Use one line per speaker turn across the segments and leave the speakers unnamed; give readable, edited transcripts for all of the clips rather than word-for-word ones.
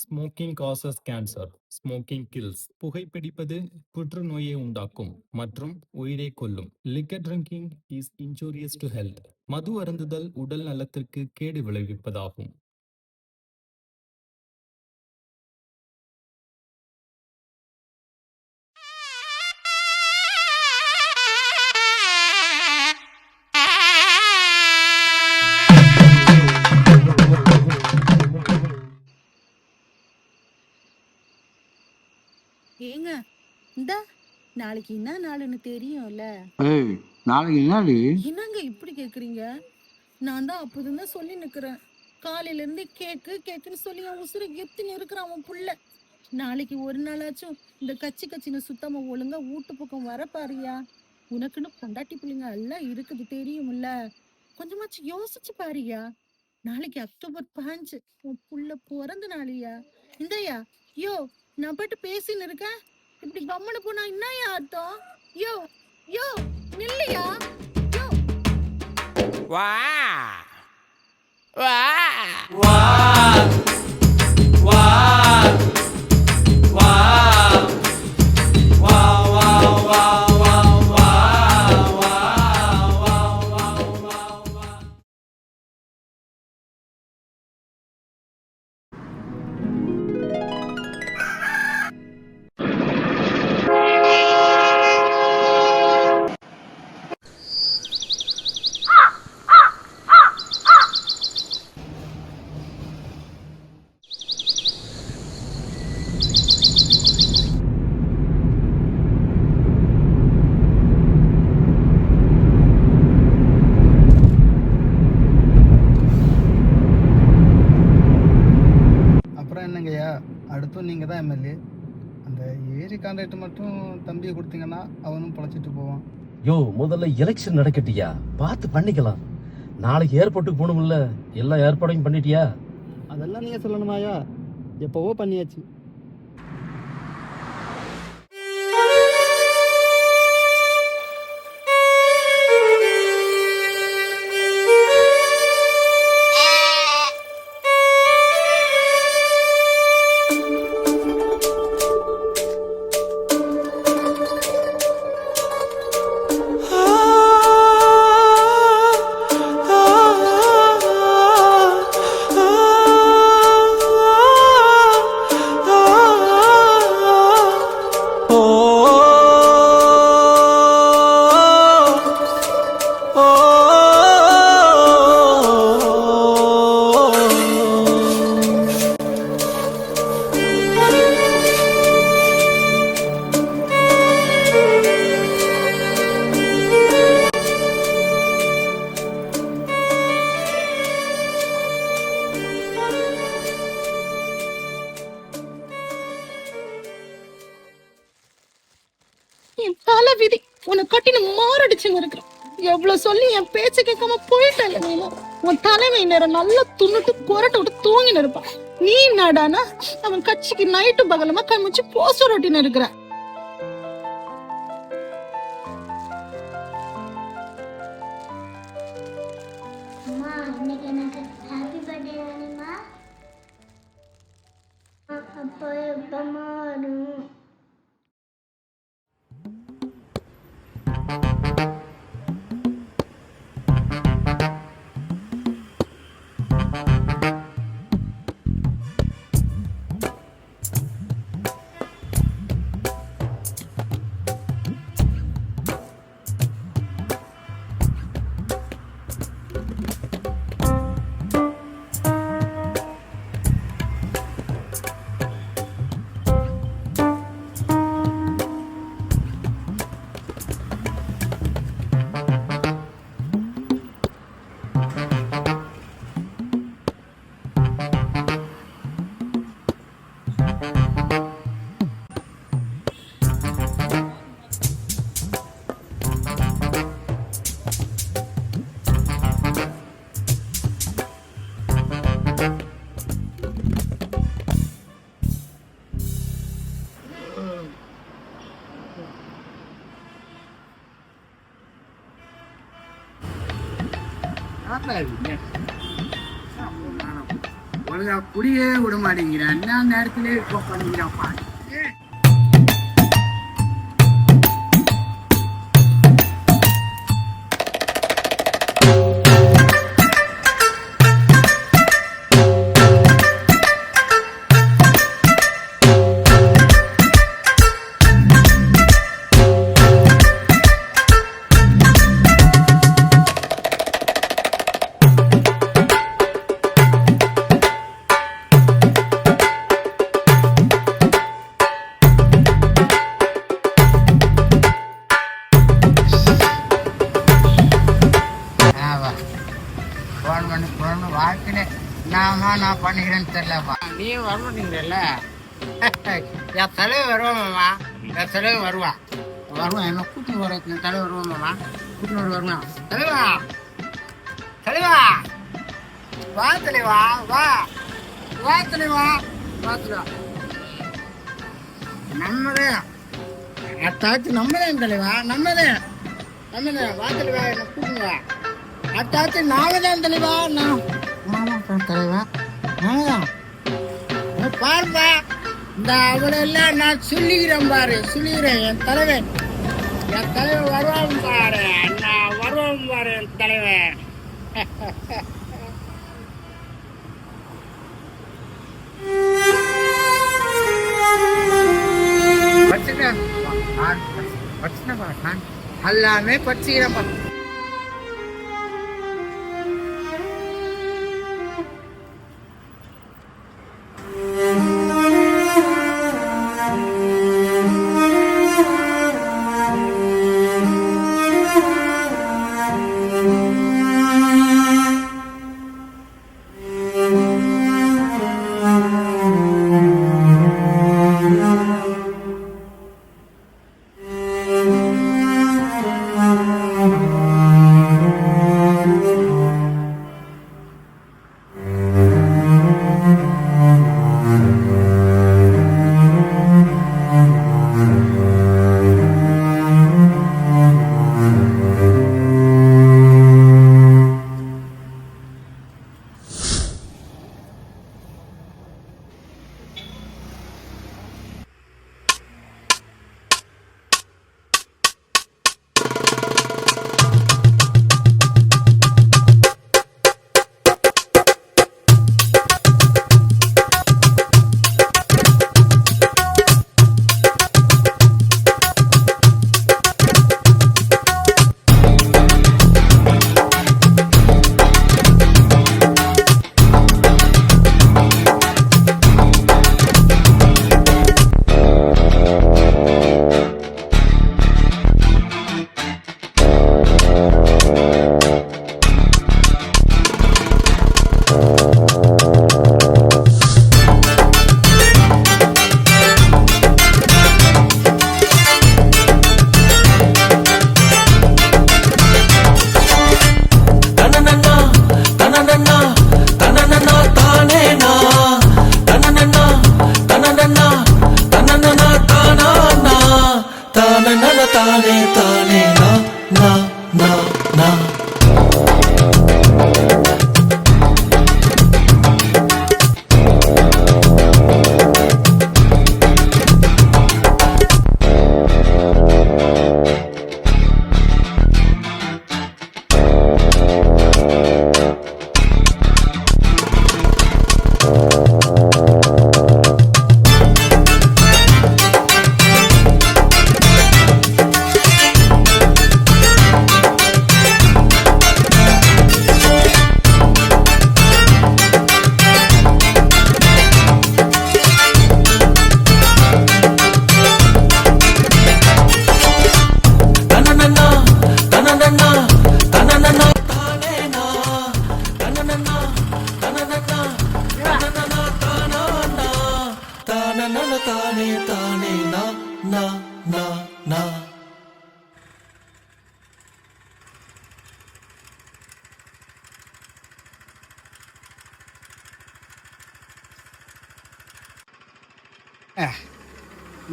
Smoking causes cancer, smoking kills. புகைப்பிடிப்பது புற்றுநோயை உண்டாக்கும் மற்றும் உயிரை கொல்லும். Liquor drinking is injurious to health. மது அருந்துதல் உடல் நலத்திற்கு கேடு விளைவிப்பதாகும்.
ஏங்க இந்தா நாளைக்கு என்ன நாளுன்னு தெரியும்ல?
ஏய், நாளைக்கு என்னடி?
என்னங்க இப்படி கேக்குறீங்க? நான் தான் அப்போதுதான் சொல்லி நிக்கிறேன். காலையில இருந்து கேக்கு கேக்குன்னு சொல்லி என் உசுரை கெத்துன்னு இருக்கிறான் அவன் புள்ள. நாளைக்கு ஒரு நாளாச்சும் இந்த கச்சி கச்சின்னு சுத்தமா ஒழுங்கா வீட்டு பக்கம் வர பாருயா. உனக்குன்னு பொண்டாட்டி பிள்ளைங்க எல்லாம் இருக்குது தெரியும்ல. கொஞ்சமாச்சும் யோசிச்சு பாருயா. நாளைக்கு அக்டோபர் 5 உன் புள்ள பிறந்த நாளையா. இந்தயா யோ, நான் பாட்டு பேசின்னு இருக்கேன். இப்படி கம்மனு போனா என்னயா அர்த்தம்? யோ யோ நில்லையா. யோ
வா வா வா வா வா
அப்புறம் என்னங்கய்யா, அடுத்தும் நீங்கள் தான் எம்எல்ஏ. அந்த ஏரி கான்ட்ராக்ட் மட்டும் தம்பியை கொடுத்தீங்கன்னா அவனும் பொழைச்சிட்டு போவான்.
யோ, முதல்ல எலெக்ஷன் நடக்கட்டியா, பார்த்து பண்ணிக்கலாம். நாளைக்கு ஏர்போர்ட்டுக்கு போகணும்ல, எல்லா ஏற்பாடையும் பண்ணிட்டியா?
அதெல்லாம் நீங்கள் சொல்லணுமாயா? எப்போவோ பண்ணியாச்சு.
என் தலை விதி உன்னை கட்டின மாரடிச்சுன்னு இருக்கிறேன். எவ்வளவு சொல்லி என் பேச்ச கேட்காம போயிட்டல. நீ உன் தலைமை நேரம் நல்லா துண்ணுட்டு கொரட்டை விட்டு தூங்கின்னு இருப்பான். நீ நடானா அவன் கட்சிக்கு நைட்டு பகலமா கண்முச்சு போஸ்டர் ஒட்டின்னு இருக்கிற.
அப்போ எப்பமா வரும்?
ஒழுங்கா குடியே விட மாட்டேங்கிறேன். என்ன நேரத்திலே இப்போ பண்ணிக்கிறான்ப்பா. வாழ்க்கையில நான் பண்ணிக்கிறேன்னு தெரியலப்பா. நீ வரமாட்டீங்கல்ல. என் தலைவர் வருவான் மாமா. என் தலைவர் வருவான் என்ன கூட்டின்னு வர என் தலைவர் வருவான் மாமா. கூட்டின்னு வருவான். தலைவா தலைவா வா தலைவா வா வா தலைவா வா தலைவா. நம்மதே அத்தாச்சு நம்மதே தலைவா நம்மதே வா தலைவா என்ன கூட்டின்னு வா. அத்தாச்சு நாமதான் தலைவா. நான் தலைவா பாருப்பா. இந்த அவளெல்லாம் நான் சொல்லிக்கிறேன் பாரு. சொல்லிக்கிறேன் என் தலைவன் வருவான் பாரு. நான் வருவான் பாரு என் தலைவன். எல்லாமே படிச்சுக்கிறேன்ப்பா.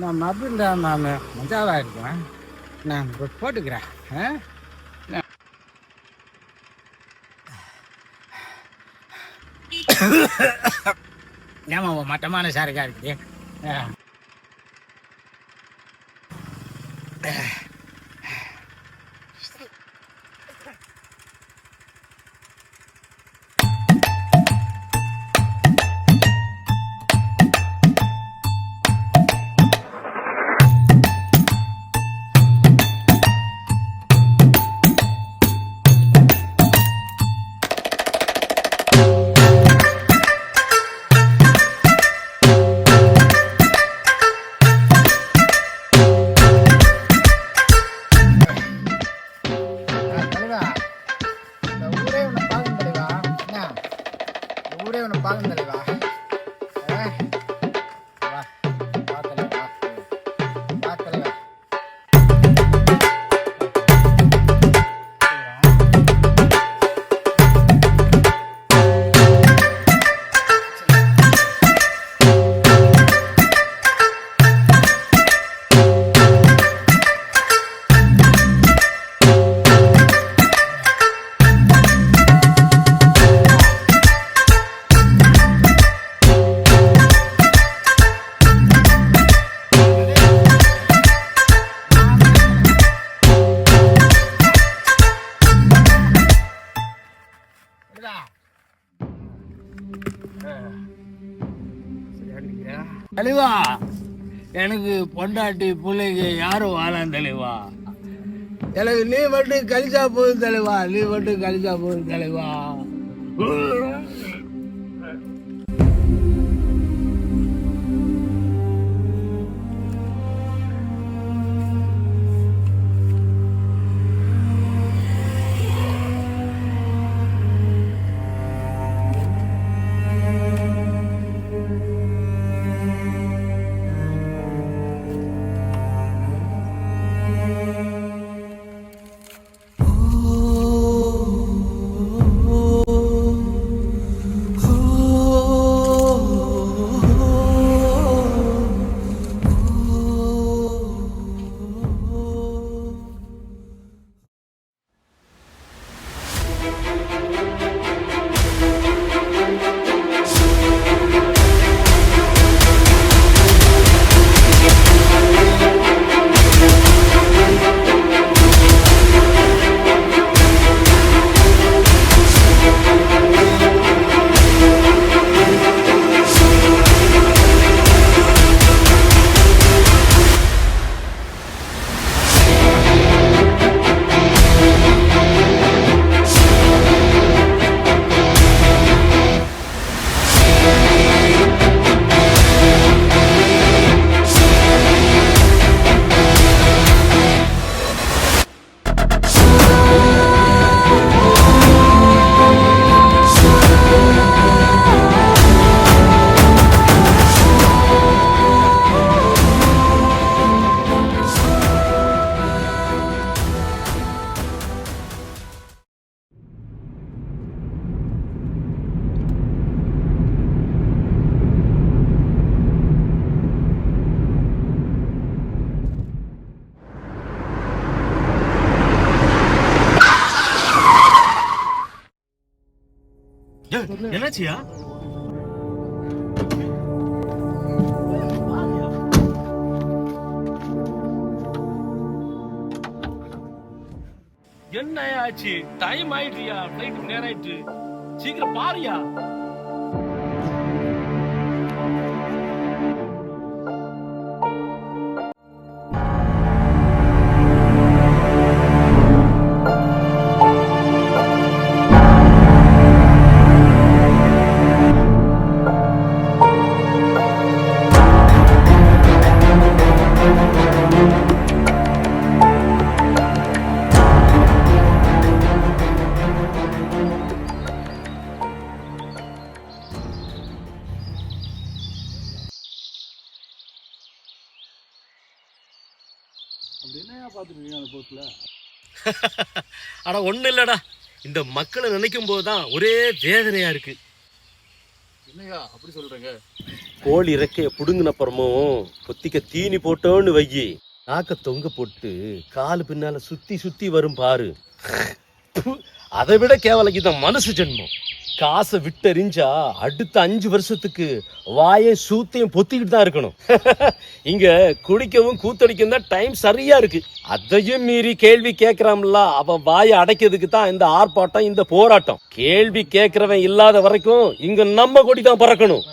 நான் மருந்துண்டா நான் மஜாவாக இருக்கேன். நான் போட்டுக்கிறேன். ஆ ஏமா மட்டமான சாருக்கா இருக்குது. தலைவா, இந்த ஊரே உன்னை பார்க்கும் தலைவா. என்ன இந்த ஊரே உன்னை பார்க்கும் தலைவா. வா வா தலைவா, வா தலைவா. தலைவா, எனக்கு பொண்டாட்டி பிள்ளைங்க யாரும் வாழாம் தலைவா. எனக்கு நீ மட்டும் கழிச்சா போதும் தலைவா, நீ மட்டும் கழிச்சா போதும் தலைவா.
என்னாச்சியா? என்ன ஆச்சு? டைம் ஆயிடுயா, ஃளைட் நேரம் ஆயிடுச்சு. சீக்கிரம் பாருயா. அட ஒண்ணு இல்லடா, இந்த மக்களை நினைக்கும் போதுதான் ஒரே வேதனையா இருக்கு.
என்னையா அப்படி சொல்றீங்க?
கோழி இறக்கைய புடுங்கின அப்புறமும் கொத்திக்க தீனி போட்டோன்னு வையி, நாக்க தொங்க போட்டு காலு பின்னால சுத்தி சுத்தி வரும் பாரு. அதை விட கேவலம் இந்த மனுஷ ஜென்மம். காசை விட்டெறிஞ்சா அடுத்த 5 வருஷத்துக்கு வாயை சூத்தையும் பொத்திக்கிட்டு தான் இருக்கணும். இங்க குடிக்கவும் கூத்தடிக்கவும் தான் டைம் சரியா இருக்கு. அதையும் மீறி கேள்வி கேட்கறான்ல, அவன் வாயை அடைக்கிறதுக்கு தான் இந்த ஆர்ப்பாட்டம், இந்த போராட்டம். கேள்வி கேட்கறவன் இல்லாத வரைக்கும் இங்க நம்ம கொடி தான் பறக்கணும்.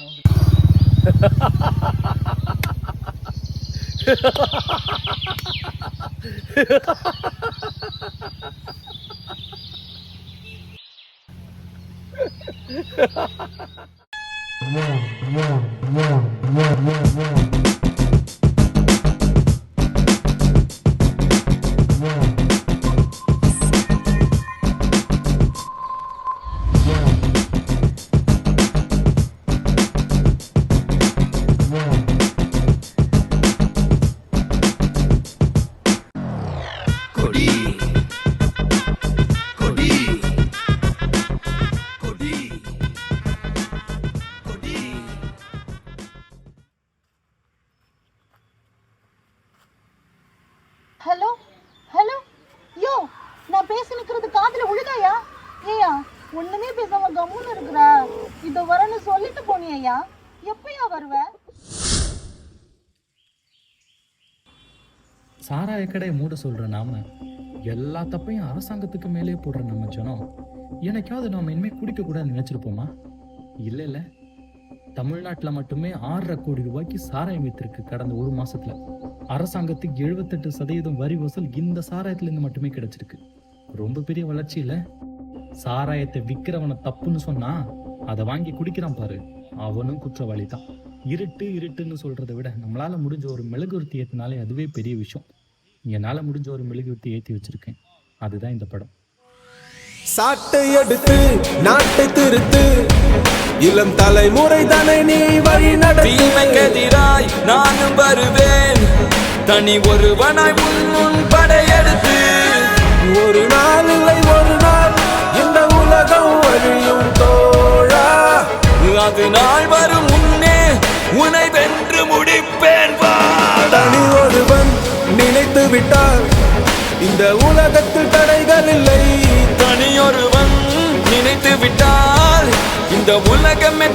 ஹலோ ஹலோ யோ, நான் பேசி நிக்கிறது காதுல விழுதாயா? ஏயா ஒண்ணுமே பேசாம கம்முன்னு இருக்கிற. இதோ வரேன்னு சொல்லிட்டு போனியா? எப்பயா வருவ?
சாராய கடை மூட சொல்ற நாம எல்லா தப்பையும் அரசாங்கத்துக்கு மேலே போடுற நம்ம ஜனம் எனக்காவது நாம இனிமே குடிக்க கூடாதுன்னு நினைச்சிருப்போமா? இல்ல இல்ல, தமிழ்நாட்டில் மட்டுமே 6.5 கோடி ரூபாய்க்கு சாராயம் வித்திருக்கு கடந்த 1 மாசத்துல. அரசாங்கத்துக்கு 78% வரி வசூல் இந்த சாராயத்துல இருந்து மட்டுமே கிடைச்சிருக்கு. ரொம்ப பெரிய வளர்ச்சி இல்ல? சாராயத்தை விற்கிறவனை தப்புன்னு சொன்னா அதை வாங்கி குடிக்கிறான் பாரு, அவனும் குற்றவாளி தான். இருட்டுன்னு சொல்றதை விட நம்மளால முடிஞ்ச ஒரு மெழுகுவர்த்தி ஏத்தினாலே அதுவே பெரிய விஷயம். என்னால முடிஞ்ச ஒரு மெழுகுவர்த்தி ஏத்தி வச்சிருக்கேன். அதுதான் இந்த படம்.
சாட்டை எடுத்து நாட்டை திருத்து, இளம் தலைமுறை தானே நீ வழி
நடத்துமைக்கெதிராய் நானும் வருவேன், தனி ஒருவனாய் முன் படையெடுத்து.
ஒரு நாள் இல்லை ஒரு நாள் இந்த உலகம் அழியும் தோழா,
அது நாள் வரும் முன்னே உன்னை வென்று முடிப்பேன்.
தனி ஒருவன் நினைத்து விட்டால் இந்த உலகத்தில் தடைகள் இல்லை.
தனியொருவன் நினைத்து விட்டால் இந்த உலகமே